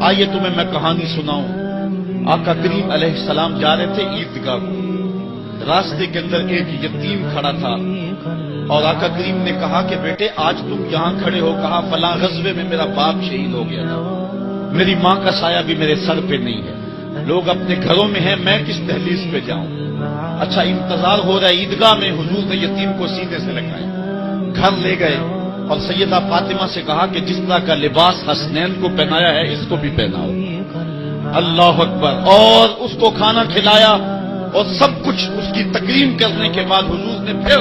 آئیے تمہیں میں کہانی سناؤں۔ آقا کریم علیہ السلام جا رہے تھے عیدگاہ کو، راستے کے اندر ایک یتیم کھڑا تھا اور آقا کریم نے کہا کہ بیٹے آج تم یہاں کھڑے ہو، کہا فلاں غزوے میں میرا باپ شہید ہو گیا تھا، میری ماں کا سایہ بھی میرے سر پہ نہیں ہے، لوگ اپنے گھروں میں ہیں، میں کس دہلیز پہ جاؤں؟ اچھا انتظار ہو رہا ہے عیدگاہ میں، حضور نے یتیم کو سینے سے لگایا، گھر لے گئے اور سیدہ فاطمہ سے کہا کہ جس طرح کا لباس حسنین کو پہنایا ہے اس کو بھی پہناؤ۔ اللہ اکبر، اور اس کو کھانا کھلایا اور سب کچھ اس کی تکریم کرنے کے بعد حضور نے پھر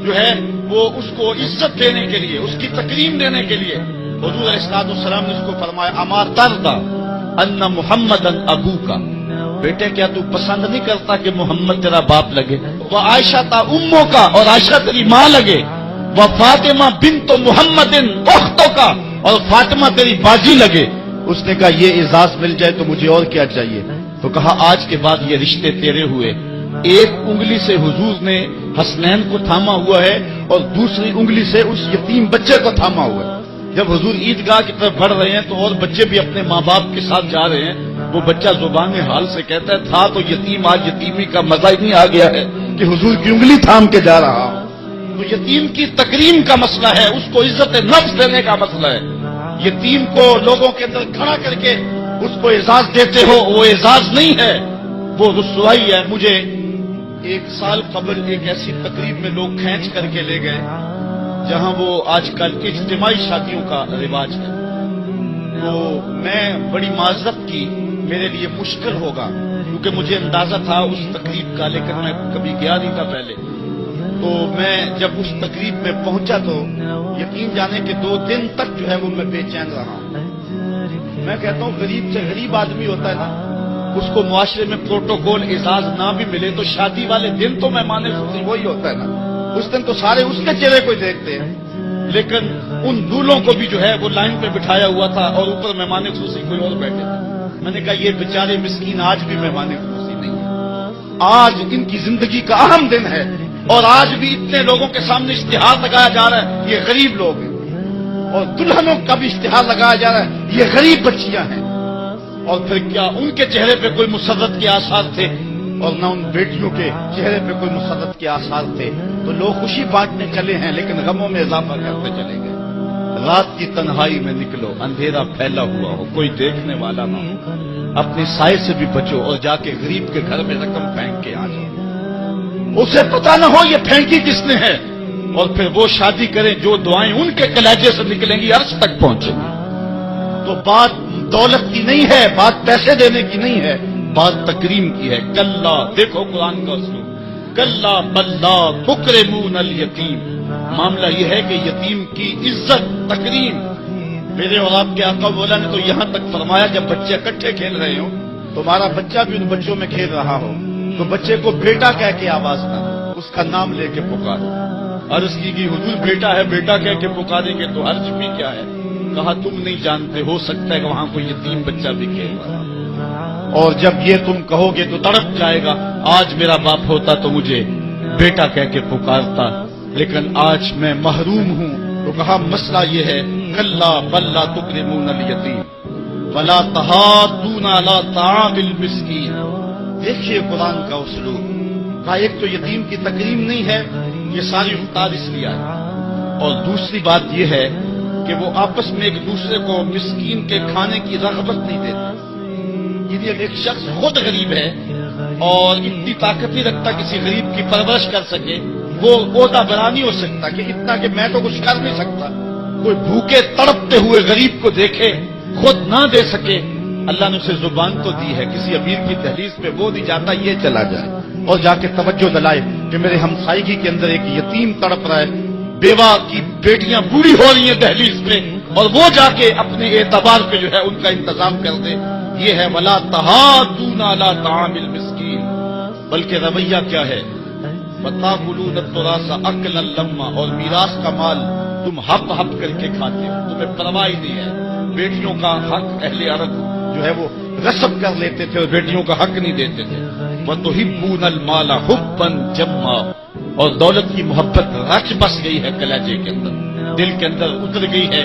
جو ہے وہ اس کو عزت دینے کے لیے، اس کی تکریم دینے کے لیے حضور علیہ السلام نے اس کو فرمایا اما ترضى ان محمدا ابوکا، بیٹے کیا تو پسند نہیں کرتا کہ محمد تیرا باپ لگے؟ وہ عائشہ تا اموں کا، اور عائشہ تیری ماں لگے، وہ فاطمہ بنت محمد اختوں کا، اور فاطمہ تیری باجی لگے۔ اس نے کہا یہ اعزاز مل جائے تو مجھے اور کیا چاہیے؟ تو کہا آج کے بعد یہ رشتے تیرے ہوئے۔ ایک انگلی سے حضور نے حسنین کو تھاما ہوا ہے اور دوسری انگلی سے اس یتیم بچے کو تھاما ہوا ہے۔ جب حضور عیدگاہ کی طرف بڑھ رہے ہیں تو اور بچے بھی اپنے ماں باپ کے ساتھ جا رہے ہیں، وہ بچہ زبان حال سے کہتا ہے تھا تو یتیم، آج یتیمی کا مزہ ہی نہیں آ گیا ہے کہ حضور کی انگلی تھام کے جا رہا ہوں۔ تو یتیم کی تکریم کا مسئلہ ہے، اس کو عزت نفس دینے کا مسئلہ ہے۔ یتیم کو لوگوں کے اندر کھڑا کر کے اس کو اعزاز دیتے ہو، وہ اعزاز نہیں ہے، وہ رسوائی ہے۔ مجھے ایک سال قبل ایک ایسی تقریب میں لوگ کھینچ کر کے لے گئے جہاں وہ آج کل اجتماعی شادیوں کا رواج ہے، تو میں بڑی معذرت کی، میرے لیے مشکل ہوگا کیونکہ مجھے اندازہ تھا اس تقریب کا، لیکن میں کبھی گیا نہیں تھا پہلے۔ تو میں جب اس تقریب میں پہنچا تو یقین جانے کہ 2 دن تک جو ہے وہ میں بے چین رہا ہوں۔ میں کہتا ہوں غریب سے غریب آدمی ہوتا ہے نا، اس کو معاشرے میں پروٹوکول اعزاز نہ بھی ملے تو شادی والے دن تو مہمان خصوصی وہی ہوتا ہے نا، اس دن تو سارے اس کے چہرے کو دیکھتے ہیں، لیکن ان دولوں کو بھی جو ہے وہ لائن پہ بٹھایا ہوا تھا اور اوپر مہمان خصوصی کوئی اور بیٹھے تھے۔ میں نے کہا یہ بیچارے مسکین آج بھی مہمان خصوصی نہیں ہے، آج ان کی زندگی کا اہم دن ہے اور آج بھی اتنے لوگوں کے سامنے اشتہار لگایا جا رہا ہے یہ غریب لوگ ہیں، اور دلہنوں کا بھی اشتہار لگایا جا رہا ہے یہ غریب بچیاں ہیں، اور پھر کیا ان کے چہرے پہ کوئی مسرت کے آثار تھے اور نہ ان بیٹیوں کے چہرے پہ کوئی مسرت کے آثار تھے؟ تو لوگ خوشی بانٹنے چلے ہیں لیکن غموں میں اضافہ کرتے چلے گئے۔ رات کی تنہائی میں نکلو، اندھیرا پھیلا ہوا ہو، کوئی دیکھنے والا نہ ہو، اپنے سائے سے بھی بچو اور جا کے غریب کے گھر میں رقم پھینک کے آ جاؤ، اسے پتا نہ ہو یہ پھینکی کس نے ہے، اور پھر وہ شادی کریں جو دعائیں ان کے کلیجے سے نکلیں گی عرش تک پہنچیں گی۔ تو بات دولت کی نہیں ہے، بات پیسے دینے کی نہیں ہے، بات تکریم کی ہے۔ کلا، دیکھو قرآن کا اسلوب، کلا بلا تکرمون الیتیم، معاملہ یہ ہے کہ یتیم کی عزت تکریم۔ میرے اور آپ کے آقا مولا نے تو یہاں تک فرمایا جب بچے اکٹھے کھیل رہے ہوں، تمہارا بچہ بھی ان بچوں میں کھیل رہا ہو تو بچے کو بیٹا کہہ کے آواز نہ، اس کا نام لے کے پکارو۔ عرض کی کہ حضور بیٹا ہے، بیٹا کہہ کے پکاریں گے تو حرج بھی کیا ہے؟ کہا تم نہیں جانتے، ہو سکتا ہے کہ وہاں کوئی یتیم بچہ بھی کھیل رہا ہے، اور جب یہ تم کہو گے تو تڑپ جائے گا آج میرا باپ ہوتا تو مجھے بیٹا کہہ کے پکارتا، لیکن آج میں محروم ہوں۔ تو کہا مسئلہ یہ ہے کلا بلا تکرمون الیتیم ولا تحاضون علی طعام المسکین۔ دیکھیے قرآن کا اسلوب، کہا ایک تو یتیم کی تکریم نہیں ہے، یہ ساری افتاد اس لیے ہے، اور دوسری بات یہ ہے کہ وہ آپس میں ایک دوسرے کو مسکین کے کھانے کی رغبت نہیں دیتے۔ یعنی ایک شخص خود غریب ہے اور اتنی طاقت نہیں رکھتا کسی غریب کی پرورش کر سکے، وہ عہدہ بنا نہیں ہو سکتا کہ اتنا کہ میں تو کچھ کر نہیں سکتا، کوئی بھوکے تڑپتے ہوئے غریب کو دیکھے خود نہ دے سکے۔ اللہ نے اسے زبان تو دی ہے، کسی امیر کی دہلیز پہ وہ نہیں جاتا یہ چلا جائے اور جا کے توجہ دلائے کہ میرے ہمسائیگی کے اندر ایک یتیم تڑپ رہا ہے، بیوہ کی بیٹیاں بوڑھی ہو رہی ہیں دہلیز پہ، اور وہ جا کے اپنے اعتبار پہ جو ہے ان کا انتظام کر دے۔ یہ ہے ولا تحاضون علی طعام المسکین۔ بلکہ رویہ کیا ہے؟ وتاکلون التراث اکلا لما، اور میراث کا مال تم ہپ ہپ کر کے کھاتے ہو، تمہیں پرواہ ہی نہیں ہے۔ بیٹیوں کا حق اہل عرب جو ہے وہ غصب کر لیتے تھے اور بیٹیوں کا حق نہیں دیتے تھے۔ وتحبون المال حبا جما، اور دولت کی محبت رچ بس گئی ہے کلیجے کے اندر، دل کے اندر اتر گئی ہے